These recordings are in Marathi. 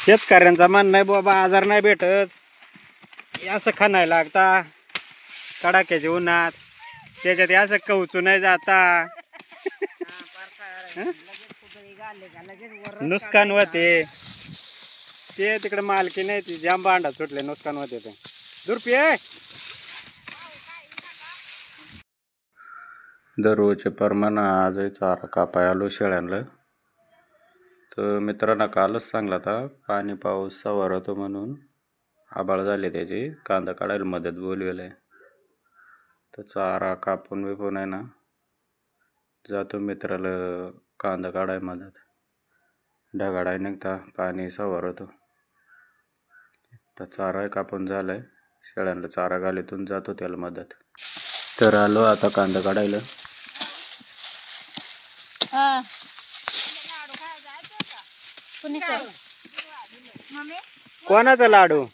शेतकऱ्यांचा मान नाही बाबा, आजार नाही भेटत असं खाणायला लागता कडाक्याच्या उन्हात, त्याच्यात असं कवचू नाही जाता. नुकसान होते ते, तिकडे मालकी नाही ती जाम भांडा सुटले, नुकसान होते ते दुर्पी. दररोजचे प्रमाण आजही चारा कापाय आलो शेळ्यांना. तर मित्रांना कालच सांगला होता पाणी पाऊस सवार होतो म्हणून, आबाळ झाले त्याची कांदा काढायला मदत बोलवेल. तर चारा कापून बिपून आहे ना जातो मित्राला कांदा काढाय मदत. ढगाडाय निघता पाणी सवार होतो. तर चारा कापून झालाय, शेळ्यांना चारा घालीतून जातो त्याला मदत. तर आलो आता कांदा काढायला. कोणाचा लाडू?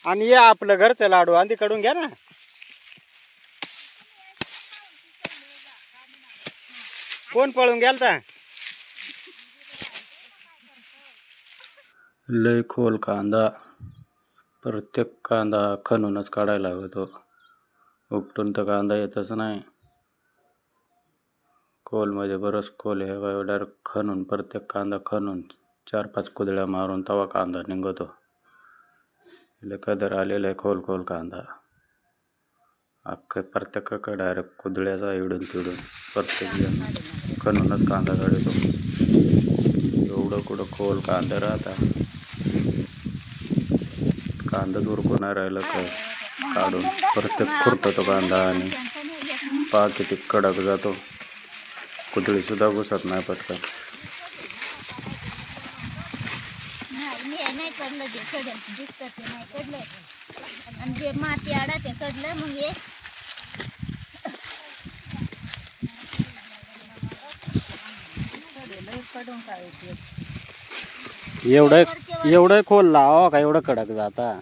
आणि या आपलं घरचं लाडू आधी काढून घ्या ना. कोण पळून गेलता? लय खोल कांदा, प्रत्येक कांदा खणूनच काढायला हवतो. उपटून तर कांदा येतच नाही. खोलमध्ये बरंच खोल आहे, डायरेक्ट खणून प्रत्येक कांदा खणून 4-5 कुदळ्या मारून तवा कांदा निघतो. कदर आलेला आहे खोल खोल कांदा. अख्खे प्रत्येकाकडे डायरेक्ट कुदळ्याचा इडून तिडून प्रत्येक जण खणूनच कांदा काढतो. एवढं कुठं खोल कांदा राहता, कांदा उरकून नाही राहिलं काय काढून प्रत्येक खुरतो तो कांदा. आणि पहा किती कडक जातो, कुदळी सुद्धा घुसत नाही पटकन. एवढं खोल लावा का एवढं कडक जाता.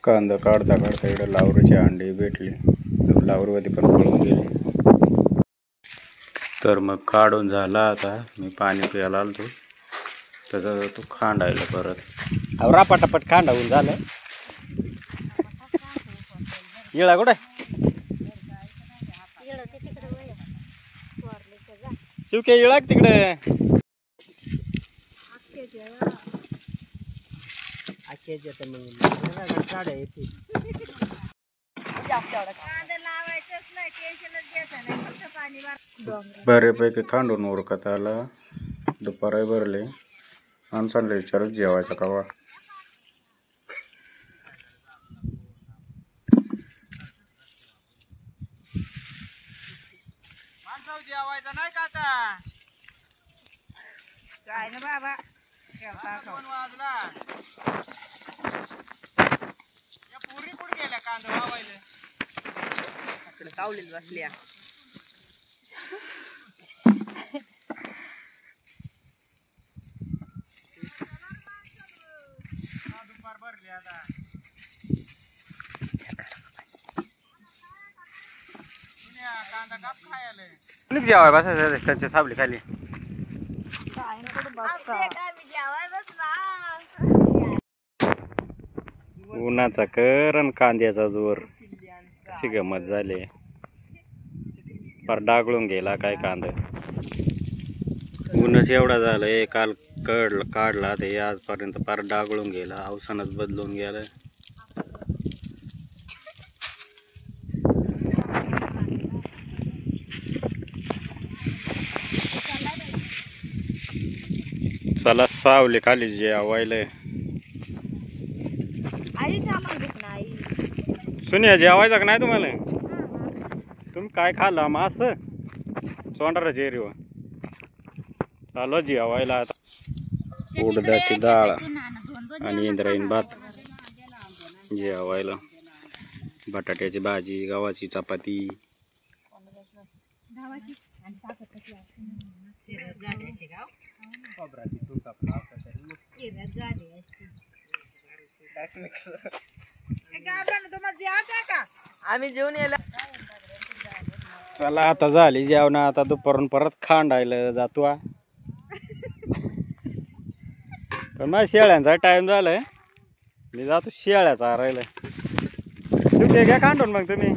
कांदा काढता काढता इकडे लावरीची अंडी भेटली, लावरवरती पण पळून गेली. तर मग काढून झाला. आता मी पाणी प्यायला आलतो, त्याचा तो खांडायला परत रापाटापट खांडावून झालं. येळा कुठे चिवके येळा तिकडे. बऱ्यापैकी खांडून उरकत आला. दुपाराही भरले. माणसांना विचारच जेवायचा कवा. जेवायचं नाही का आता? काय ना बाबा, 2 वाजला. या पुरी कुठे गेल्या कांदा वावायला? असलं कावलेलं बसल्या. दुपार भरली आता. कांदा काप खायला जेवाय बसायचं त्यांच्या सावली खाली. उन्हाचा कर आणि कांद्याचा जोर, कशी गमत झाली. फार डागळून गेला काय कांदा. ऊनच एवढा झालाय, काल काढला ते आजपर्यंत फार डागळून गेला, अवसानच बदलून गेला. चला सावली खाली जेवायला. सुनिया जेवायचा का नाही तुम्हाला? तुम्ही काय खाल्ला मास सोंडरा जेरीवर? चालू जेवायला आता उडदाची डाळ आणि इंद्रायणी भात जेवायला. बटाट्याची भाजी, गव्हाची चपाती. आम्ही जेवून यायला. चला आता झाली जेवण, आता दुपारून परत खांडायला जातो. पण माझ्या शेळ्यांचा टाइम झालाय, मी जातो शेळ्या चारायला. सुट्टे घ्या खांडून मग तुम्ही.